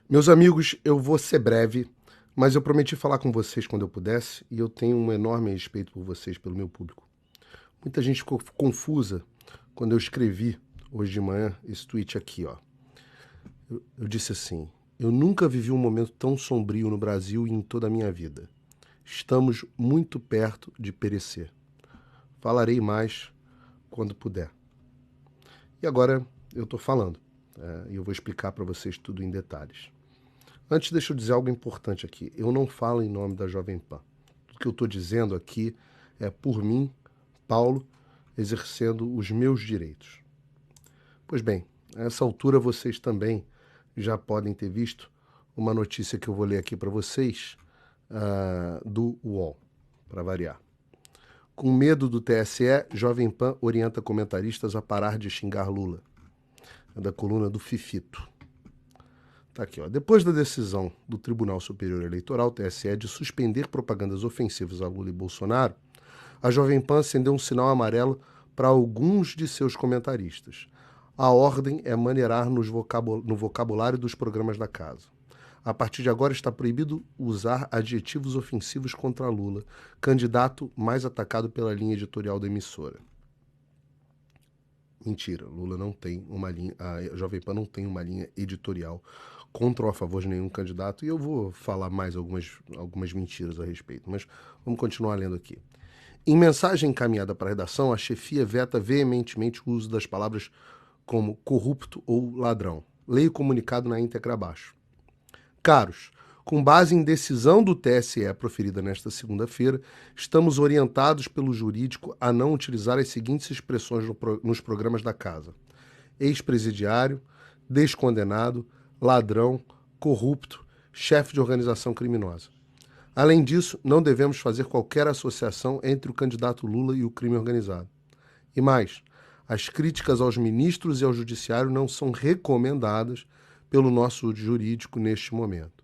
Meus amigos, eu vou ser breve, mas eu prometi falar com vocês quando eu pudesse e eu tenho um enorme respeito por vocês, pelo meu público. Muita gente ficou confusa quando eu escrevi hoje de manhã esse tweet aqui, ó. Eu disse assim: eu nunca vivi um momento tão sombrio no Brasil e em toda a minha vida. Estamos muito perto de perecer. Falarei mais quando puder. E agora eu estou falando, e eu vou explicar para vocês tudo em detalhes. Antes, deixa eu dizer algo importante aqui. Eu não falo em nome da Jovem Pan. O que eu estou dizendo aqui é por mim, Paulo, exercendo os meus direitos. Pois bem, a essa altura vocês também já podem ter visto uma notícia que eu vou ler aqui para vocês do UOL, para variar. Com medo do TSE, Jovem Pan orienta comentaristas a parar de xingar Lula. É da coluna do Fifito. Tá aqui, ó. Depois da decisão do Tribunal Superior Eleitoral, TSE, de suspender propagandas ofensivas a Lula e Bolsonaro, a Jovem Pan acendeu um sinal amarelo para alguns de seus comentaristas. A ordem é maneirar no vocabulário dos programas da casa. A partir de agora está proibido usar adjetivos ofensivos contra Lula, candidato mais atacado pela linha editorial da emissora. Mentira, Lula não tem uma linha, a Jovem Pan não tem uma linha editorial contra ou a favor de nenhum candidato, e eu vou falar mais algumas mentiras a respeito, mas vamos continuar lendo aqui. Em mensagem encaminhada para a redação, a chefia veta veementemente o uso das palavras como corrupto ou ladrão. Leia o comunicado na íntegra abaixo. Caros, com base em decisão do TSE proferida nesta segunda-feira, estamos orientados pelo jurídico a não utilizar as seguintes expressões nos programas da casa: ex-presidiário, descondenado, ladrão, corrupto, chefe de organização criminosa. Além disso, não devemos fazer qualquer associação entre o candidato Lula e o crime organizado. E mais, as críticas aos ministros e ao judiciário não são recomendadas pelo nosso jurídico neste momento.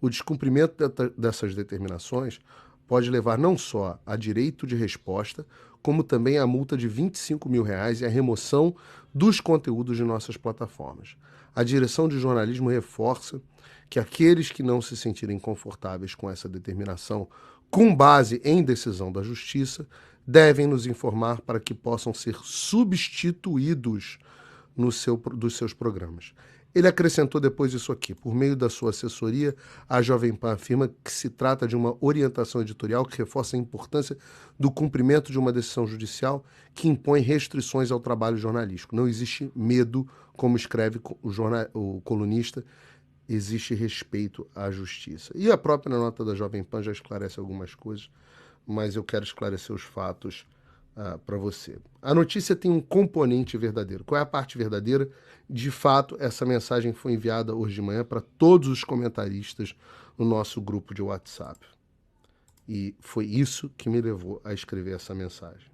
O descumprimento dessas determinações pode levar não só a direito de resposta, como também a multa de R$ 25 mil e a remoção dos conteúdos de nossas plataformas. A direção de jornalismo reforça que aqueles que não se sentirem confortáveis com essa determinação, com base em decisão da Justiça, devem nos informar para que possam ser substituídos dos seus programas. Ele acrescentou depois isso aqui: por meio da sua assessoria, a Jovem Pan afirma que se trata de uma orientação editorial que reforça a importância do cumprimento de uma decisão judicial que impõe restrições ao trabalho jornalístico. Não existe medo, como escreve o colunista, existe respeito à justiça. E a própria nota da Jovem Pan já esclarece algumas coisas, mas eu quero esclarecer os fatos para você. A notícia tem um componente verdadeiro. Qual é a parte verdadeira? De fato, essa mensagem foi enviada hoje de manhã para todos os comentaristas no nosso grupo de WhatsApp. E foi isso que me levou a escrever essa mensagem.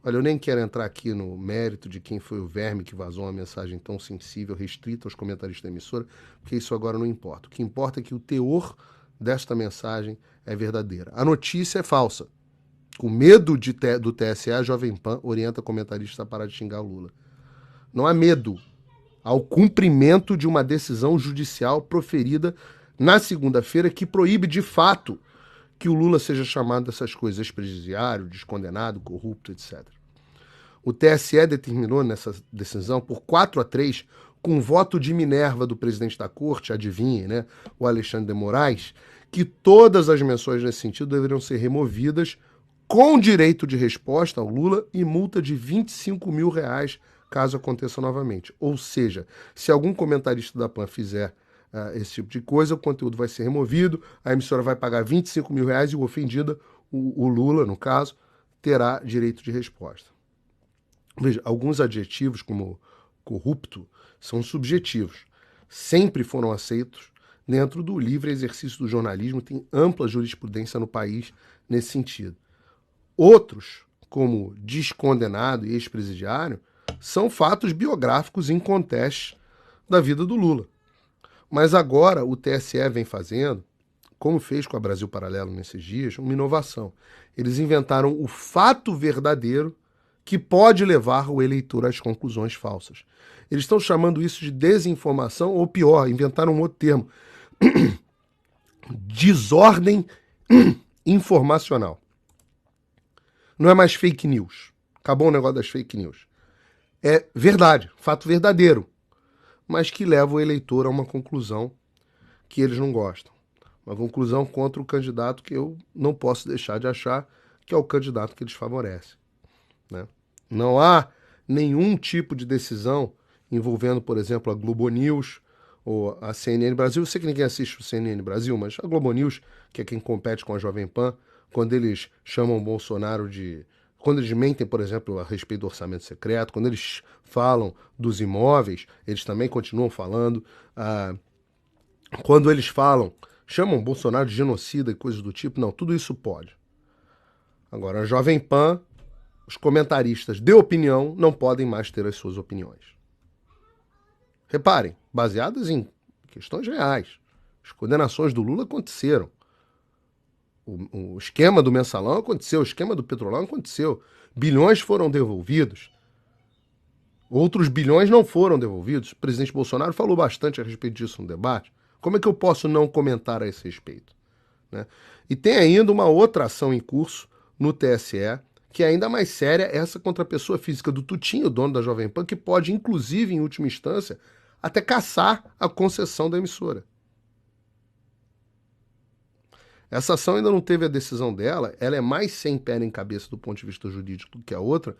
Olha, eu nem quero entrar aqui no mérito de quem foi o verme que vazou uma mensagem tão sensível, restrita aos comentaristas da emissora, porque isso agora não importa. O que importa é que o teor desta mensagem é verdadeira. A notícia é falsa. Com medo do TSE, a Jovem Pan orienta comentaristas a parar de xingar o Lula. Não há medo. Há o cumprimento de uma decisão judicial proferida na segunda-feira que proíbe, de fato, que o Lula seja chamado dessas coisas: ex-presidiário, descondenado, corrupto, etc. O TSE determinou nessa decisão por 4-3, com voto de Minerva do presidente da corte, adivinhe, né, o Alexandre de Moraes, que todas as menções nesse sentido deveriam ser removidas, com direito de resposta ao Lula e multa de R$ 25 mil caso aconteça novamente. Ou seja, se algum comentarista da PAN fizer esse tipo de coisa, o conteúdo vai ser removido, a emissora vai pagar R$ 25 mil e o ofendido, o Lula, no caso, terá direito de resposta. Veja, alguns adjetivos, como corrupto, são subjetivos. Sempre foram aceitos dentro do livre exercício do jornalismo, tem ampla jurisprudência no país nesse sentido. Outros, como descondenado e ex-presidiário, são fatos biográficos incontestes da vida do Lula. Mas agora o TSE vem fazendo, como fez com a Brasil Paralelo nesses dias, uma inovação. Eles inventaram o fato verdadeiro que pode levar o eleitor às conclusões falsas. Eles estão chamando isso de desinformação, ou pior, inventaram um outro termo, desordem informacional. Não é mais fake news. Acabou o negócio das fake news. É verdade, fato verdadeiro, mas que leva o eleitor a uma conclusão que eles não gostam. Uma conclusão contra o candidato que eu não posso deixar de achar que é o candidato que eles favorecem, né? Não há nenhum tipo de decisão envolvendo, por exemplo, a Globo News ou a CNN Brasil. Eu sei que ninguém assiste o CNN Brasil, mas a Globo News, que é quem compete com a Jovem Pan, quando eles chamam o Bolsonaro de... Quando eles mentem, por exemplo, a respeito do orçamento secreto, quando eles falam dos imóveis, eles também continuam falando. Quando eles chamam o Bolsonaro de genocida e coisas do tipo, não, tudo isso pode. Agora, a Jovem Pan, os comentaristas de opinião não podem mais ter as suas opiniões. Reparem, baseadas em questões reais. As condenações do Lula aconteceram. O esquema do mensalão aconteceu, o esquema do petrolão aconteceu. Bilhões foram devolvidos. Outros bilhões não foram devolvidos. O presidente Bolsonaro falou bastante a respeito disso no debate. Como é que eu posso não comentar a esse respeito, né? E tem ainda uma outra ação em curso no TSE, que é ainda mais séria, essa contra a pessoa física do Tutinho, dono da Jovem Pan, que pode, inclusive, em última instância, até cassar a concessão da emissora. Essa ação ainda não teve a decisão dela, ela é mais sem pé nem cabeça do ponto de vista jurídico do que a outra,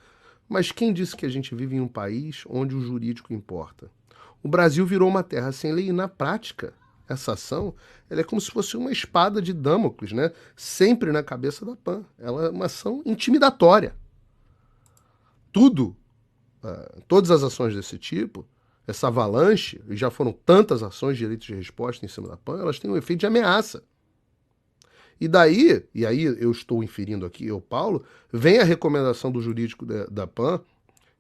mas quem disse que a gente vive em um país onde o jurídico importa? O Brasil virou uma terra sem lei e, na prática, essa ação ela é como se fosse uma espada de Damocles, né? Sempre na cabeça da PAN. Ela é uma ação intimidatória. Todas as ações desse tipo, essa avalanche, e já foram tantas ações de direitos de resposta em cima da PAN, elas têm um efeito de ameaça. E aí eu estou inferindo aqui, eu, Paulo, vem a recomendação do jurídico da PAN,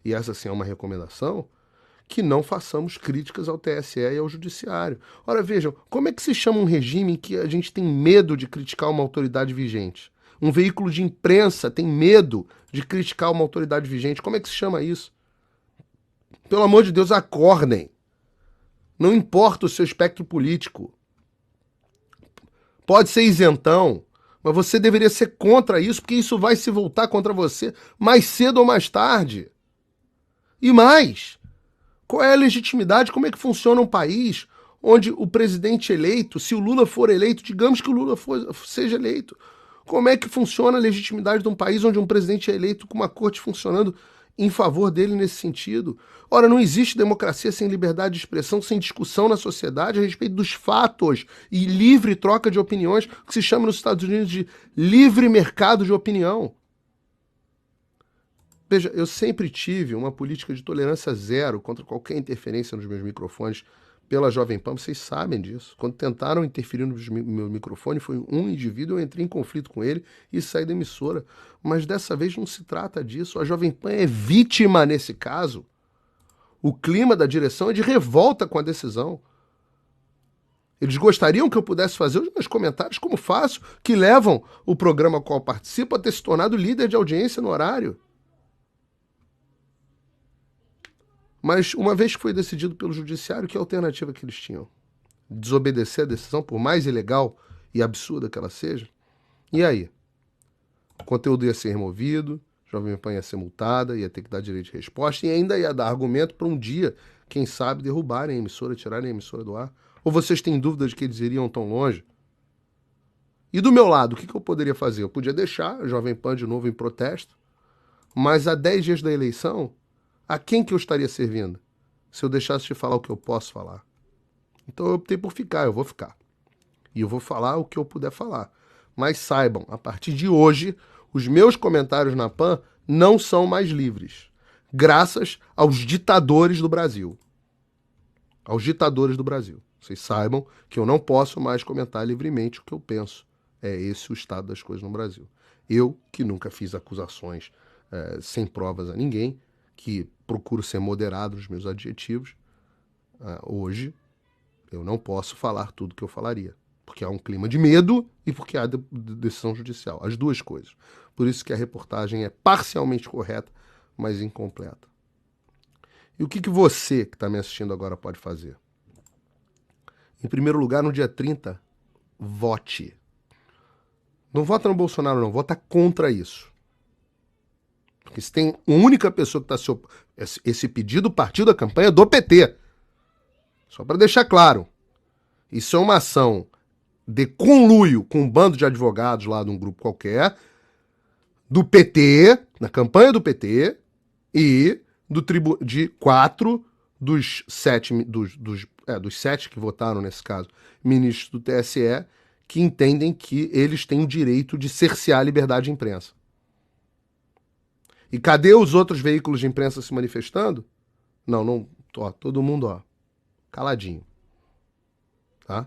e essa sim é uma recomendação, que não façamos críticas ao TSE e ao Judiciário. Ora, vejam, como é que se chama um regime em que a gente tem medo de criticar uma autoridade vigente? Um veículo de imprensa tem medo de criticar uma autoridade vigente. Como é que se chama isso? Pelo amor de Deus, acordem. Não importa o seu espectro político. Pode ser isentão, mas você deveria ser contra isso, porque isso vai se voltar contra você mais cedo ou mais tarde. E mais, qual é a legitimidade? Como é que funciona um país onde o presidente eleito, se o Lula for eleito, digamos que o Lula seja eleito, como é que funciona a legitimidade de um país onde um presidente é eleito com uma corte funcionando em favor dele nesse sentido? Ora, não existe democracia sem liberdade de expressão, sem discussão na sociedade a respeito dos fatos e livre troca de opiniões, que se chama nos Estados Unidos de livre mercado de opinião. Veja, eu sempre tive uma política de tolerância zero contra qualquer interferência nos meus microfones pela Jovem Pan, vocês sabem disso. Quando tentaram interferir no meu microfone, foi um indivíduo, eu entrei em conflito com ele e saí da emissora. Mas dessa vez não se trata disso. A Jovem Pan é vítima nesse caso. O clima da direção é de revolta com a decisão. Eles gostariam que eu pudesse fazer os meus comentários, como faço, que levam o programa ao qual participo a ter se tornado líder de audiência no horário. Mas uma vez que foi decidido pelo judiciário, que alternativa que eles tinham? Desobedecer a decisão, por mais ilegal e absurda que ela seja? E aí? O conteúdo ia ser removido, a Jovem Pan ia ser multada, ia ter que dar direito de resposta e ainda ia dar argumento para um dia, quem sabe, derrubarem a emissora, tirarem a emissora do ar. Ou vocês têm dúvida de que eles iriam tão longe? E do meu lado, o que eu poderia fazer? Eu podia deixar a Jovem Pan de novo em protesto, mas a 10 dias da eleição, a quem que eu estaria servindo se eu deixasse de falar o que eu posso falar? Então eu optei por ficar, eu vou ficar. E eu vou falar o que eu puder falar. Mas saibam, a partir de hoje, os meus comentários na PAN não são mais livres. Graças aos ditadores do Brasil. Aos ditadores do Brasil. Vocês saibam que eu não posso mais comentar livremente o que eu penso. É esse o estado das coisas no Brasil. Eu, que nunca fiz acusações sem provas a ninguém, que procuro ser moderado nos meus adjetivos, hoje eu não posso falar tudo que eu falaria. Porque há um clima de medo e porque há decisão judicial. As duas coisas. Por isso que a reportagem é parcialmente correta, mas incompleta. E o que você que está me assistindo agora pode fazer? Em primeiro lugar, no dia 30, vote. Não vota no Bolsonaro, não. Vota contra isso. Porque se tem uma única pessoa que está se opondo... Esse pedido partiu da campanha do PT. Só para deixar claro. Isso é uma ação de conluio com um bando de advogados lá de um grupo qualquer, do PT, na campanha do PT, e de 4 dos 7, dos 7 que votaram nesse caso, ministros do TSE, que entendem que eles têm o direito de cercear a liberdade de imprensa. E cadê os outros veículos de imprensa se manifestando? Não, ó, todo mundo, ó, caladinho. Tá?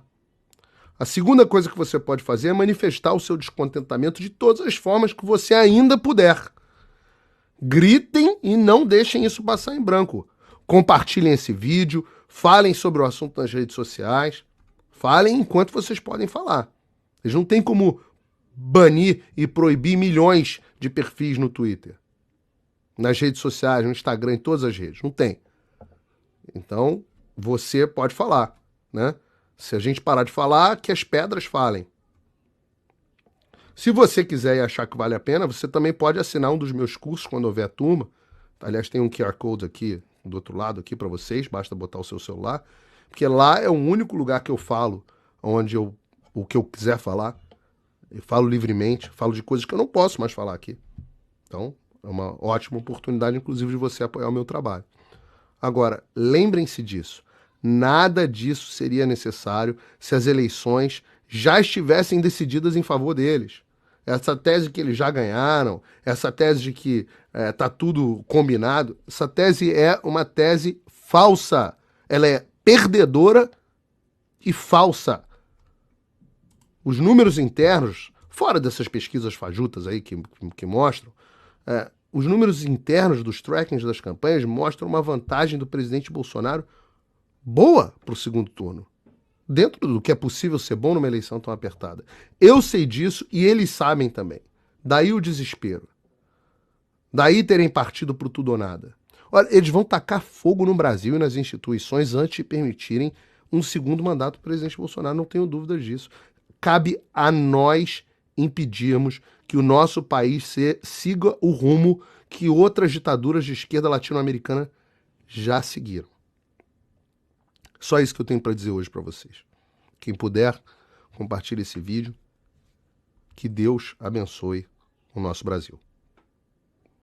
A segunda coisa que você pode fazer é manifestar o seu descontentamento de todas as formas que você ainda puder. Gritem e não deixem isso passar em branco. Compartilhem esse vídeo, falem sobre o assunto nas redes sociais, falem enquanto vocês podem falar. Eles não têm como banir e proibir milhões de perfis no Twitter, nas redes sociais, no Instagram, em todas as redes. Não tem. Então, você pode falar, né? Se a gente parar de falar, que as pedras falem. Se você quiser e achar que vale a pena, você também pode assinar um dos meus cursos quando houver turma. Aliás, tem um QR Code aqui, do outro lado aqui para vocês, basta botar o seu celular. Porque lá é o único lugar que eu falo, onde o que eu quiser falar. Eu falo livremente, falo de coisas que eu não posso mais falar aqui. Então, é uma ótima oportunidade, inclusive, de você apoiar o meu trabalho. Agora, lembrem-se disso. Nada disso seria necessário se as eleições já estivessem decididas em favor deles. Essa tese que eles já ganharam, essa tese de que tá tudo combinado, essa tese é uma tese falsa. Ela é perdedora e falsa. Os números internos, fora dessas pesquisas fajutas aí que mostram, os números internos dos trackings das campanhas mostram uma vantagem do presidente Bolsonaro boa para o segundo turno. Dentro do que é possível ser bom numa eleição tão apertada. Eu sei disso e eles sabem também. Daí o desespero. Daí terem partido pro tudo ou nada. Olha, eles vão tacar fogo no Brasil e nas instituições antes de permitirem um segundo mandato do presidente Bolsonaro. Não tenho dúvidas disso. Cabe a nós impedirmos que o nosso país siga o rumo que outras ditaduras de esquerda latino-americana já seguiram. Só isso que eu tenho para dizer hoje para vocês. Quem puder, compartilhe esse vídeo. Que Deus abençoe o nosso Brasil.